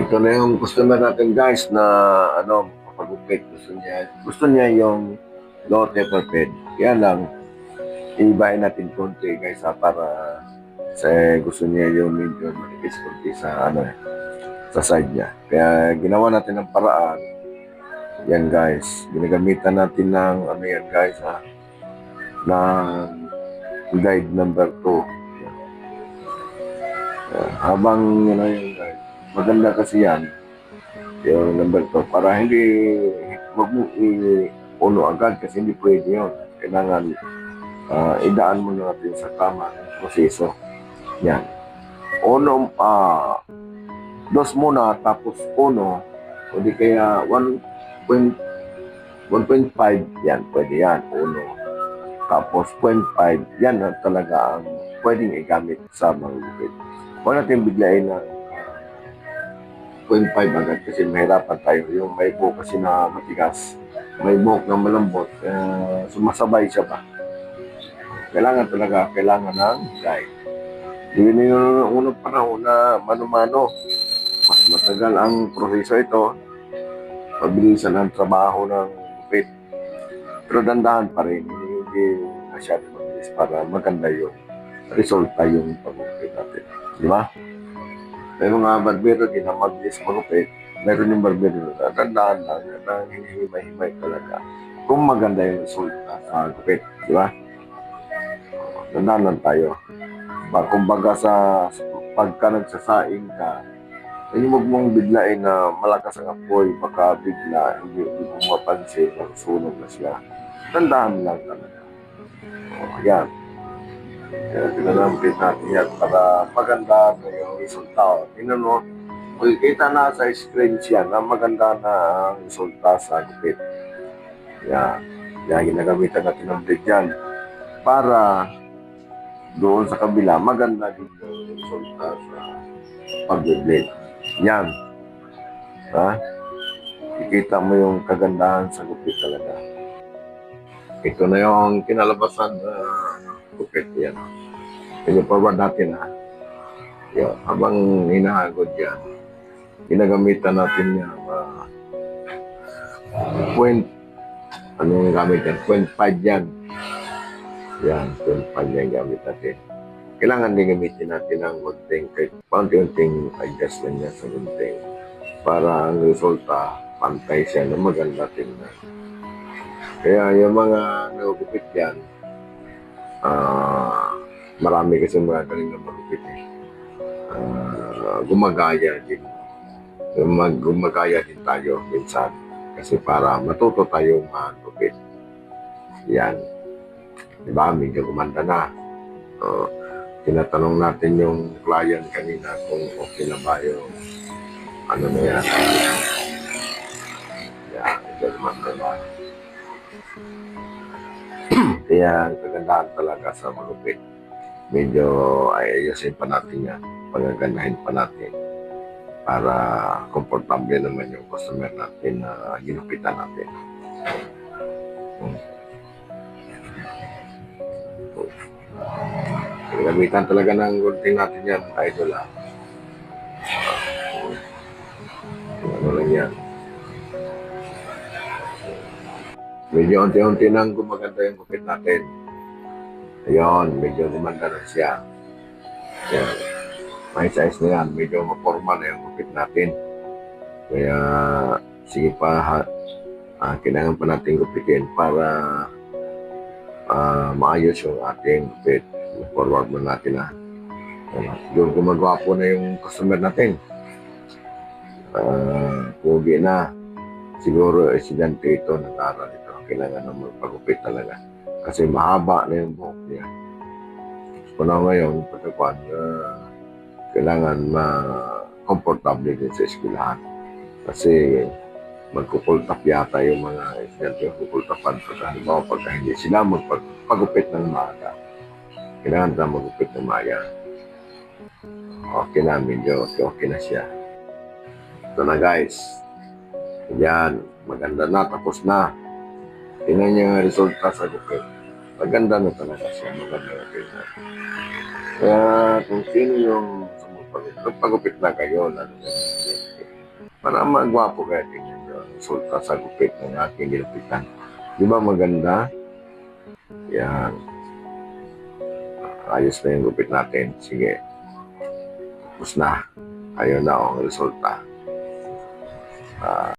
Ito na yung customer natin guys na kapag-upit. Gusto niya yung lote per bed. Kaya lang, ibahin natin konti guys para gusto niya yung medyo manipis konti sa side niya. Kaya ginawa natin ng paraan. Yan guys, ginagamitan natin ng yan guys ng guide number 2. Habang yun guys, maganda kasi yan yung number 2 para hindi wag mo i-uno agad kasi hindi pwede yun. Kailangan idaan mo natin sa tama ng proseso. Yan. Uno, dos muna tapos uno o di kaya 1.5 yan, pwede yan. Uno. Tapos 0.5 yan na talaga ang pwedeng igamit sa mga gupit. Huwag natin biglayin na 0.5 agad kasi mahirapan tayo. Yung may buhok kasi na matigas, may buhok na malambot, sumasabay siya ba? Kailangan ng guide. Yun yung unang panahon na mano-mano. Mas matagal ang proseso ito. Pabilisan ang trabaho ng gupit. Pero dandahan pa rin. Hindi masyado mabilis para maganda yung resulta yung pag-gupit natin. Di ba? May mga barbero din na mabilis mag-gupit. Meron yung barbero na dandahan lang na hinihimay-himay talaga. Kung maganda yung resulta sa gupit. Di ba? Dandahan lang tayo. Kumbaga pagka nagsasaing ka, huwag mong biglain na malakas ang apoy, baka bigla, hindi mo mapansin, sunog na siya. Tandaan lang talaga. Yan. Pinanampit natin yan para maganda na yung resulta. Tingnan mo, makikita na sa screen siya na maganda na ang resulta sa gupit. Yan. Yan, ginagamitan natin ng blade yan para doon sa kabila, maganda din yung resulta sa pag-blade. Yan. Ha? Ikita mo yung kagandahan sa gupit talaga. Ito na yung kinalabasan na gupit. Yan. Pinu-forward natin ha. Yan. Habang hinahagod yan, ginagamitan natin yan anong gamit yan? 0.5 yan. Yan, 0.5 yan gamit natin. Kailangan din gamitin natin ang gunting, kahit paunti-unting adjust lang niya sa gunting para ang resulta pantay siya na maganda tingnan. Kaya yung mga nagugupit yan, marami kasi mga galing na magugupit gumagaya din. Gumagaya din tayo minsan kasi para matuto tayong magugupit. Yan. Diba? Medyo gumanda na. Tinatanong natin yung client kanina kung okay na ba yung ano na yan. Yan, medyo gumanda na. Kaya ang kagandahan talaga sa malupit. Medyo ayusin pa natin yan. Pagagandahin pa natin para komportable naman yung customer natin na ginupitan natin. Gamitan talaga ng gunting natin yan, idol ha. Ano lang yan. Medyo unti-unti nang gumaganda yung gupit natin. Ayun, medyo gumanda na siya. Ayan. May size na yan, medyo maporma na yung gupit natin. Kaya, sige pa, kailangan pa natin gupitin para maayos yung ating gupit. Forward mo natin ha. Yung gumagwapo na yung customer natin. Pugi na. Siguro estudyante ito, nag-aaral ito. Kailangan na magpagupit talaga. Kasi mahaba na yung buhok niya. So na ngayon, pagkakuan, kailangan ma-comfortable din sa eskwelahan. Kasi magkukultap yata yung mga estudyante yung kukultapan. Halimbawa, pagka hindi sila magpagupit ng maaga. Kailangan na magupit ng maaga. Okay na, medyo okay na siya. Ito na guys. Yan, maganda na, tapos na. Tingnan niyo yung resulta sa gupit. Maganda na talaga siya, maganda na tingnan. Kaya kung sino yung pagupit na kayo, para magwapo kaya tingnan yung resulta sa gupit ng aking nilapitan. Di ba maganda? Yan. Ayos na yung gupit natin. Sige. Tapos na. Ayun na ang resulta.